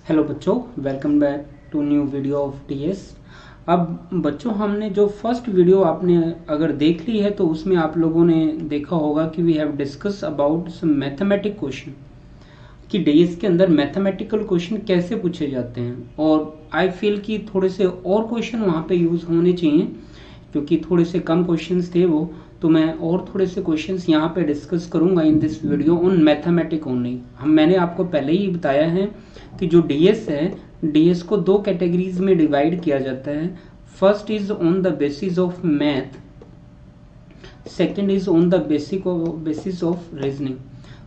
Hello बच्चों, welcome back to new video of TS. अब बच्चों, हमने जो फर्स्ट वीडियो आपने अगर देख ली है तो उसमें आप लोगों ने देखा होगा कि we have discuss about some mathematic question कि डीएस के अंदर मैथमेटिकल क्वेश्चन कैसे पूछे जाते हैं। और आई फील कि थोड़े से और क्वेश्चन वहाँ पे यूज़ होने चाहिए क्योंकि थोड़े से कम क्वेश्चंस थे वो, तो मैं और थोड़े से क्वेश्चंस यहाँ पे डिस्कस करूँगा in this video on mathematic only. मैंने आपको पहले ही बताया है कि जो डीएस है, डीएस को दो कैटेगरीज में डिवाइड किया जाता है। First is on the basis of math, second is on the basis of reasoning.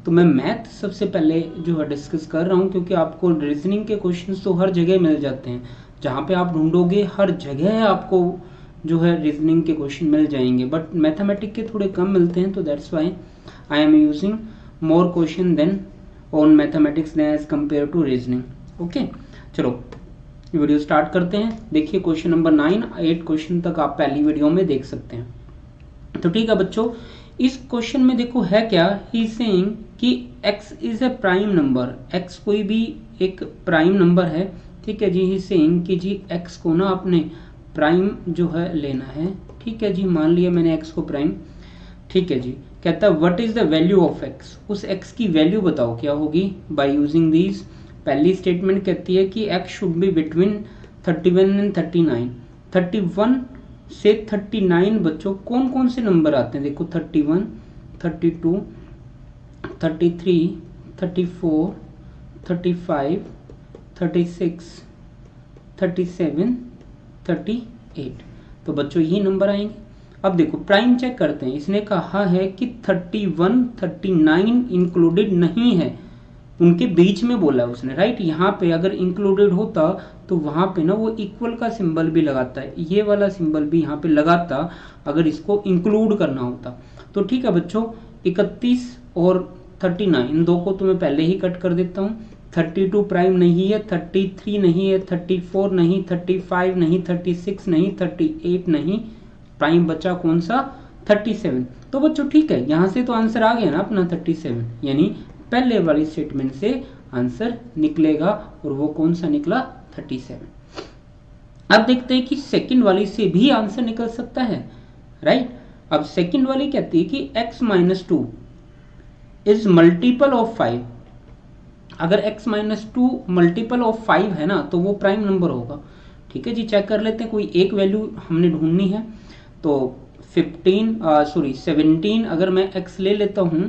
तो मैं मैथ सबसे पहले जो है डिस्कस कर रहा हूँ क्योंकि आपको रीजनिंग के क्वेश्चंस तो हर जगह मिल जाते हैं, जहाँ पे आप ढूंढोगे हर जगह आपको जो है रीजनिंग के क्वेश्चन मिल जाएंगे, बट मैथमेटिक के थोड़े कम मिलते हैं। तो that's why I am using more question then on mathematics then as compare to reasoning. Okay, चलो वीडियो स्टार्ट करते हैं। देखिए क्वेश्चन नंबर 9, 8 क्वेश्चन तक आप पहली वीडियो में देख सकते हैं। तो ठीक है बच्चों, इस क्वेश्चन में देखो है क्या, ही सेइंग कि x is a prime number, x कोई भी एक प्राइम नंबर है। ठीक है जी, ही सेइंग कि जी x को ना अपने प्राइम जो है लेना है। ठीक है जी, मान लिया मैंने x को प्राइम। ठीक है जी, कहता है what is the value of x, उस x की वैल्यू बताओ क्या होगी बाय यूजिंग दीज। पहली स्टेटमेंट कहती है कि x should be between 31 and 39। 31 से 39 बच्चों कौन कौन से नंबर आते हैं, देखो 31, 32, 33, 34, 35, 36, 37, 38। तो बच्चों यही नंबर आएंगे। अब देखो प्राइम चेक करते हैं। इसने कहा है कि 31, 39 इंक्लूडेड नहीं है, उनके बीच में बोला है उसने, राइट। यहाँ पे अगर इंक्लूडेड होता तो वहां पे ना वो इक्वल का सिंबल भी लगाता है, ये वाला सिंबल भी यहाँ पे लगाता अगर इसको इंक्लूड करना होता। तो ठीक है बच्चों, 31 और 39 इन दो को तो मैं पहले ही कट कर देता हूँ। 32 प्राइम नहीं है, 33 नहीं है, 34 नहीं, 35 नहीं, 36 नहीं, 38 नहीं, प्राइम बचा कौन सा, 37। तो बच्चों ठीक है, यहां से तो आंसर आ गया ना अपना 37, यानी पहले वाली स्टेटमेंट से आंसर निकलेगा और वो कौन सा निकला, 37। अब देखते हैं कि सेकंड वाली से भी आंसर निकल सकता है, राइट। अब सेकंड वाली कहती है कि x-2 इज मल्टीपल ऑफ 5। अगर x-2 मल्टीपल ऑफ 5 है ना तो वो प्राइम नंबर होगा। ठीक है जी, चेक कर लेते हैं, कोई एक वैल्यू हमने ढूंढनी है। तो 17 अगर मैं x ले लेता हूं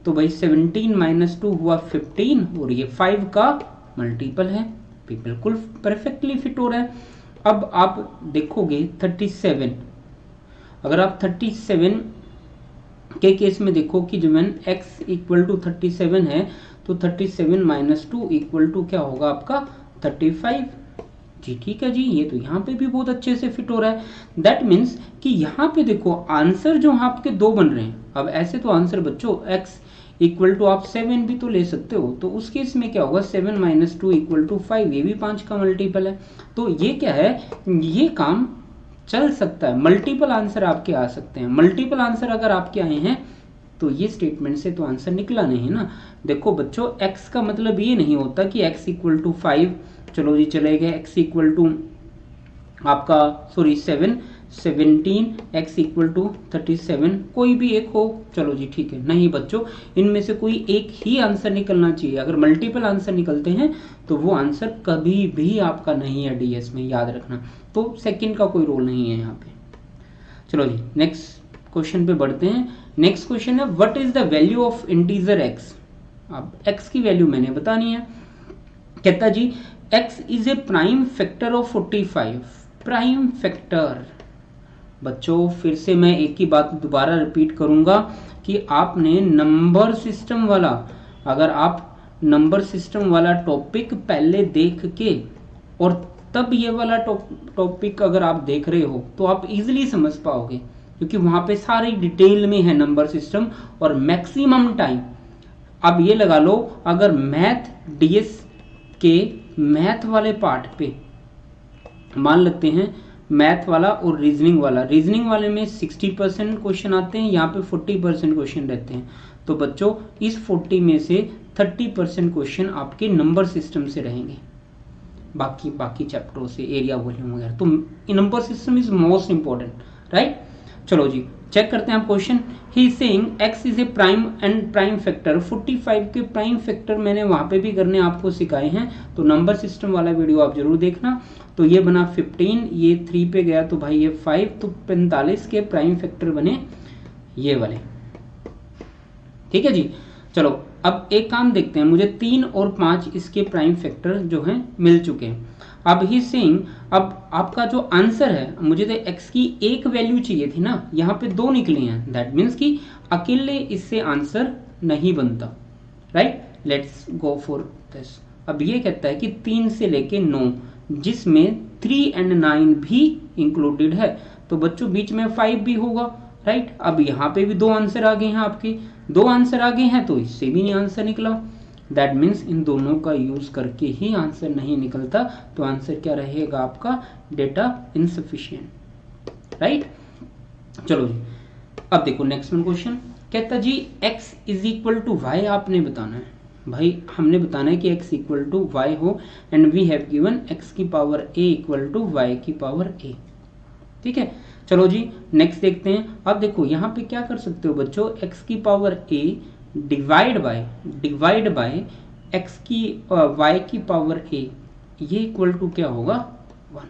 तो भाई 17 - 2 हुआ 15 और ये 5 का मल्टीपल है, बिल्कुल परफेक्टली फिट हो रहा है। अब आप देखोगे 37, अगर आप 37 के केस में देखो कि जो मैंने x = 37 है तो 37 - 2 = क्या होगा आपका 35। जी ठीक है जी, ये तो यहाँ पे भी बहुत अच्छे से फिट हो रहा है। दैट मीन्स कि यहाँ पे देखो आंसर जो आपके दो बन रहे हैं। अब ऐसे तो आंसर बच्चों x = आप 7 भी तो ले सकते हो, तो उस केस में क्या होगा 7 - 2 = 5, ये भी 5 का मल्टीपल है। तो ये क्या है, ये काम चल सकता है, मल्टीपल आंसर आपके आ सकते हैं। मल्टीपल आंसर अगर आपके आए हैं तो ये स्टेटमेंट से तो आंसर निकला नहीं ना। देखो बच्चों, x का मतलब ये नहीं होता कि x = 5, चलो जी चले गए, x = आपका 7, 17, x = 37, कोई भी एक हो, चलो जी ठीक है। नहीं बच्चों, इनमें से कोई एक ही आंसर निकलना चाहिए। अगर मल्टीपल आंसर निकलते हैं तो वो आंसर कभी भी आपका नहीं है डीएस में, याद रखना। तो सेकंड का कोई रोल नहीं है यहाँ पे। चलो जी नेक्स्ट क्वेश्चन पे बढ़ते हैं। नेक्स्ट क्वेश्चन है what is the value of integer x। अब x की वैल्यू मैंने बतानी है। कहता जी x is a prime factor of 45। Prime factor बच्चों, फिर से मैं एक ही बात दोबारा रिपीट करूंगा कि आपने नंबर सिस्टम वाला, अगर आप नंबर सिस्टम वाला टॉपिक पहले देख के और तब ये वाला टॉपिक अगर आप देख रहे हो तो आप इजीली समझ पाओगे, क्योंकि वहां पे सारी डिटेल में है नंबर सिस्टम और मैक्सिमम टाइम। अब ये लगा लो, अगर मैथ डीएस के मैथ वाले पार्ट पे मान लेते हैं, मैथ वाला और रीजनिंग वाले में 60% क्वेश्चन आते हैं, यहाँ पे 40% क्वेश्चन रहते हैं। तो बच्चों इस 40 में से 30% क्वेश्चन आपके नंबर सिस्टम से रहेंगे। बाकी बाकी चैप्टरों से, एरिया वॉल्यूम वगैरह। तो number system is most important, right. चलो जी चेक करते हैं आप question. He saying x is a prime and prime factor. 45 के प्राइम फैक्टर मैंने वहां पे भी करने आपको सिखाए हैं, तो नंबर सिस्टम वाला वीडियो आप जरूर देखना। तो ये बना 15, ये 3 पे गया तो भाई ये 5, तो 45 के प्राइम फैक्टर बने ये वाले, ठीक है जी। चलो अब एक काम देखते हैं, मुझे 3 और 5 इसके प्राइम फैक्टर जो हैं मिल चुके हैं। अब ही सेइंग, अब आपका जो आंसर है, मुझे तो x की एक वैल्यू चाहिए थी ना, यहाँ पे 2 निकली हैं, दैट मीन्स कि अकेले इससे आंसर नहीं बनता, right. Let's go for this. अब ये कहता है कि 3 से लेके 9, जिसमें 3 and 9 भी इंक्लूडेड है, तो बच्चों बीच में 5 भी होगा, राइट। अब यहाँ पे भी 2 आंसर आ गए हैं, आपके 2 आंसर आ गए हैं, तो इससे भी नहीं आंसर निकला। दैट मीन्स इन दोनों का यूज करके ही आंसर नहीं निकलता, तो आंसर क्या रहेगा आपका, डेटा इनसफिशिएंट, राइट। चलो जी अब देखो नेक्स्ट वन क्वेश्चन, कहता जी x is equal to Y आपने बताना है। भाई हमने बताना है कि x इक्वल टू वाई हो, and we have given x की power a equal to Y की पावर a, ठीक है। चलो जी नेक्स्ट देखते हैं। अब देखो यहाँ पे क्या कर सकते हो बच्चों, x की power a divide by x की y की पावर a, ये इक्वल टू क्या होगा, 1।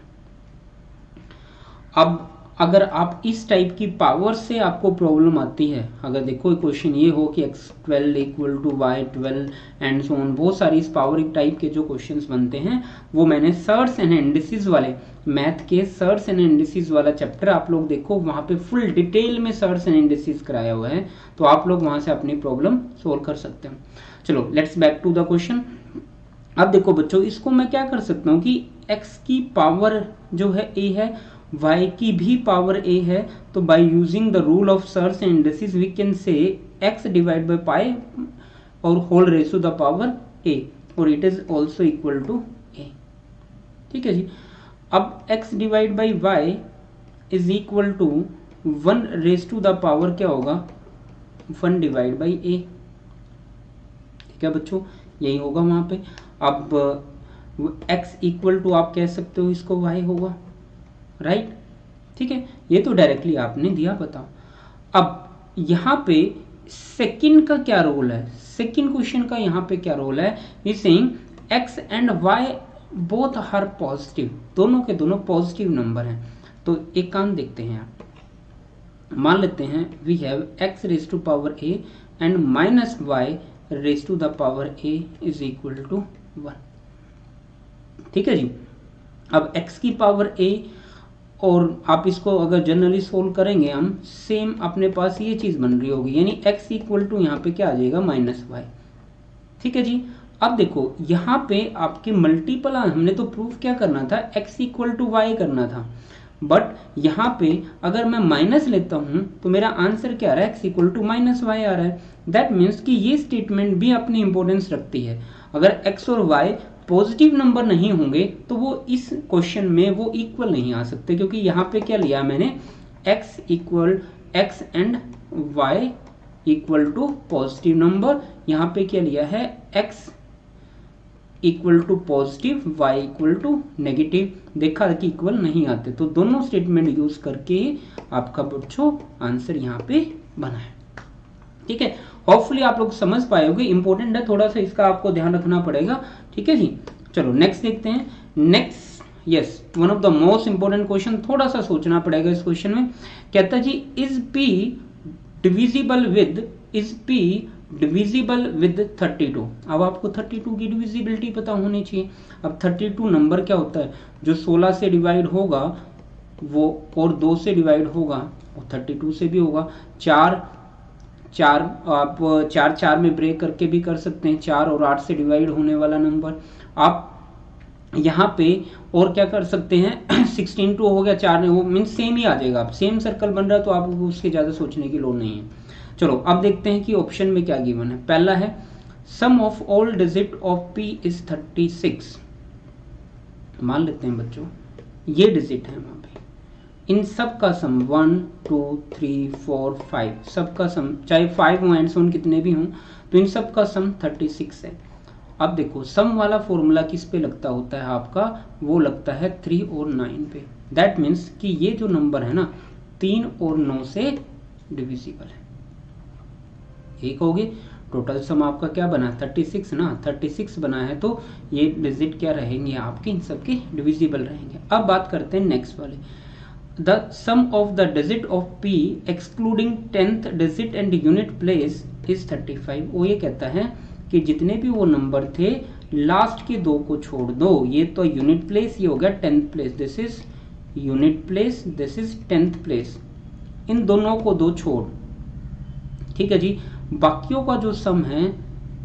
अब अगर आप इस टाइप की पावर से आपको प्रॉब्लम आती है, अगर देखो क्वेश्चन ये हो कि x12 equal to y12 and so on, बहुत सारी इस पावर टाइप के जो क्वेश्चंस बनते हैं, वो मैंने सर्ट्स एंड इंडिसेस वाले, मैथ के सर्ट्स एंड इंडिसेस वाला चैप्टर आप लोग देखो, वहां पे फुल डिटेल में सर्ट्स एंड इंडिसेस कराया हुआ है, तो आप लोग वहां से अपनी प्रॉब्लम सोल्व कर सकते हैं। चलो let's back to the question. अब देखो बच्चों, इसको मैं क्या कर सकता हूँ कि x की पावर जो है a है, y की भी पावर a है, तो by using the rule of surds and indices we can say x divide by pi और whole raise to the power a, और it is also equal to a, ठीक है जी। अब x divide by y is equal to 1 raise to the power क्या होगा, 1 divide by a, ठीक है बच्चों, यही होगा वहां पे। अब x इक्वल टू आप कह सकते हो इसको y होगा, राइट, ठीक है। ये तो डायरेक्टली आपने दिया पता। अब यहाँ पे सेकंड का क्या रोल है, सेकंड क्वेश्चन का यहाँ पे क्या रोल है, is saying x and y both are positive, दोनों के दोनों पॉजिटिव नंबर हैं। तो एक काम देखते हैं आप, मान लेते हैं we have x raise to power a and minus y raise to the power a is equal to 1, ठीक है जी। अब x की पावर a, और आप इसको अगर जनरली सोल्व करेंगे हम, सेम अपने पास ये चीज बन रही होगी, यानी x इक्वल टू यहाँ पे क्या आ जाएगा, माइनस y, ठीक है जी। अब देखो यहाँ पे आपके मल्टीपल, हमने तो प्रूफ क्या करना था, x इक्वल टू वाई करना था, बट यहाँ पे अगर मैं माइनस लेता हूँ तो मेरा आंसर क्या आ रहा है, x equal to minus Y आ रहा है। दैट मीन्स कि ये स्टेटमेंट भी अपनी इंपॉर्टेंस रखती है। अगर x और y पॉजिटिव नंबर नहीं होंगे तो वो इस क्वेश्चन में वो इक्वल नहीं आ सकते, क्योंकि यहाँ पे क्या लिया मैंने, x equal x and y equal to positive number, यहाँ पे क्या लिया है, x equal to positive, y equal to negative, देखा कि इक्वल नहीं आते, तो दोनों स्टेटमेंट यूज करके आपका बच्चों आंसर यहाँ पे बना है, ठीक है। होपफुली आप लोग समझ पाए होंगे, इंपॉर्टेंट है, थोड़ा सा इसका आपको ध्यान रखना पड़ेगा, ठीक है जी। चलो नेक्स्ट देखते हैं। Next, yes, one of the most important question, थोड़ा सा सोचना पड़ेगा इस क्वेश्चन में। कहता जी इज p डिविजिबल विद 32। अब आपको 32 की डिविजिबिलिटी पता होनी चाहिए। अब 32 नंबर क्या होता है, जो 16 से डिवाइड होगा वो, और 2 से डिवाइड होगा वो 32 से भी होगा। चार आप 4 में ब्रेक करके भी कर सकते हैं, 4 और 8 से डिवाइड होने वाला नंबर। आप यहाँ पे और क्या कर सकते हैं, 16 2 हो गया, 4 वो मीन्स सेम ही आ जाएगा, आप सेम सर्कल बन रहा है, तो आपको उसके ज़्यादा सोचने की लोड़ नहीं है। चलो अब देखते हैं कि ऑप्शन में क्या गिवन है। पहला है sum of all digit of p is 36। मान लेते हैं बच्चों ये डिजिट है वहां पे, इन सब का सम 1 2 3 4 5 सब का सम, चाहे 5 हो एंड सो ऑन कितने भी हों, तो इन सब का सम 36 है। अब देखो सम वाला फॉर्मूला किस पे लगता होता है आपका, वो लगता है 3 और 9 पे। दैट मीन्स कि ये जो नंबर है ना 3 और 9 से डिविजिबल है। यही कहोगे टोटल सम आपका क्या बना 36 ना, 36 बना है तो ये डिजिट क्या रहेंगे आपके, इन सबके डिविजिबल रहेंगे। अब बात करते हैं नेक्स्ट वाले, the sum of the digit of p excluding 10th digit and unit place is 35। वो ये कहता है कि जितने भी वो नंबर थे लास्ट के दो को छोड़ दो, ये तो यूनिट प्लेस, ये हो गया 10th place, this is unit place, this is 10th place, इन दोनों को दो छोड़, ठीक है जी। बाकियों का जो सम है,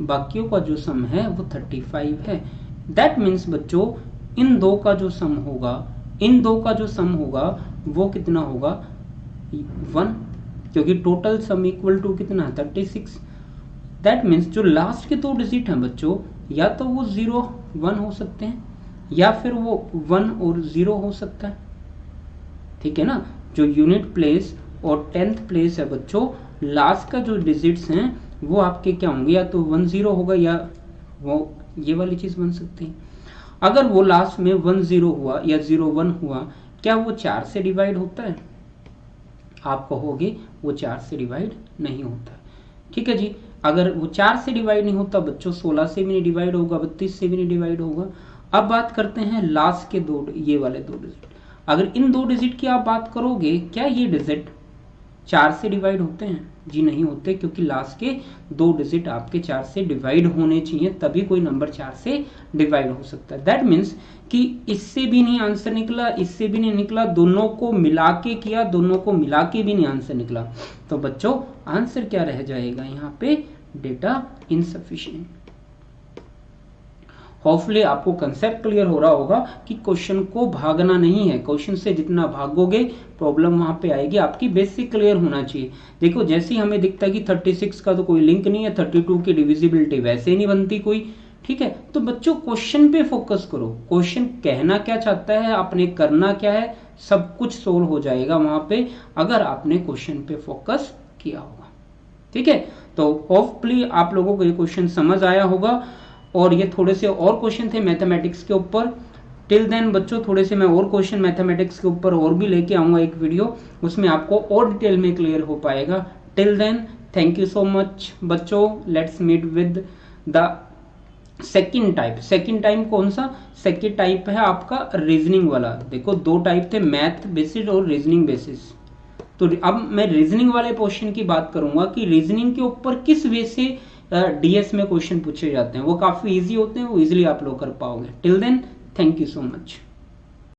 बाकियों का जो सम है वो 35 है। दैट मीन्स बच्चों इन दो का जो सम होगा, इन दो का जो सम होगा वो कितना होगा 1, क्योंकि टोटल सम इक्वल टू कितना 36। दैट मीन्स जो लास्ट के दो डिजिट हैं बच्चों, या तो वो 0 1 हो सकते हैं या फिर वो 1 और 0 हो सकता है, ठीक है ना। जो यूनिट प्लेस और 10th प्लेस है बच्चों, लास्ट का जो डिजिट्स हैं वो आपके क्या होंगे, या तो 1 0 होगा या वो ये वाली चीज बन सकती है। अगर वो लास्ट में 1 0 हुआ या 0 1 हुआ, क्या वो 4 से डिवाइड होता है? आप कहोगे वो 4 से डिवाइड नहीं होता, ठीक है जी। अगर वो 4 से डिवाइड नहीं होता बच्चों, 16 से भी नहीं डिवाइड होगा, 32 से भी नहीं डिवाइड होगा। अब बात करते हैं लास्ट के दो, ये वाले दो डिजिट। अगर इन दो डिजिट की आप बात करोगे, क्या ये डिजिट 4 से डिवाइड होते हैं? जी नहीं होते, क्योंकि लास्ट के दो डिजिट आपके 4 से डिवाइड होने चाहिए, तभी कोई नंबर 4 से डिवाइड हो सकता है। दैट मीन्स कि इससे भी नहीं आंसर निकला, इससे भी नहीं निकला, दोनों को मिला के किया, दोनों को मिला के भी नहीं आंसर निकला, तो बच्चों आंसर क्या रह जाएगा यहाँ पे, डेटा इनसफिशिएंट। होपफुली आपको कंसेप्ट क्लियर हो रहा होगा कि क्वेश्चन को भागना नहीं है, क्वेश्चन से जितना भागोगे प्रॉब्लम वहां पे आएगी। आपकी बेसिक क्लियर होना चाहिए। देखो जैसे ही हमें दिखता है कि 36 का तो कोई लिंक नहीं है, 32 की डिविजिबिलिटी वैसे ही नहीं बनती कोई, ठीक है। तो बच्चों क्वेश्चन पे फोकस करो, क्वेश्चन कहना क्या चाहता है, आपने करना क्या है, सब कुछ सोल्व हो जाएगा वहां पे अगर आपने क्वेश्चन पे फोकस किया होगा, ठीक है। तो होपफुली आप लोगों को ये क्वेश्चन समझ आया होगा, और ये थोड़े से और क्वेश्चन थे मैथमेटिक्स के ऊपर। टिल देन बच्चों थोड़े से मैं और क्वेश्चन मैथमेटिक्स के ऊपर और भी लेके आऊंगा एक वीडियो, उसमें आपको और डिटेल में क्लियर हो पाएगा। Till then thank you so much बच्चों, let's meet with the second type. Second type कौन सा? सेकंड टाइप है आपका रीजनिंग वाला। देखो दो टाइप थे, मैथ बेसिस और रीजनिंग बेसिस। तो अब मैं रीजनिंग वाले क्वेश्चन की बात करूंगा कि रीजनिंग के ऊपर किस वे से डीएस में क्वेश्चन पूछे जाते हैं, वो काफी इजी होते हैं, वो इजीली आप लोग कर पाओगे। Till then thank you so much.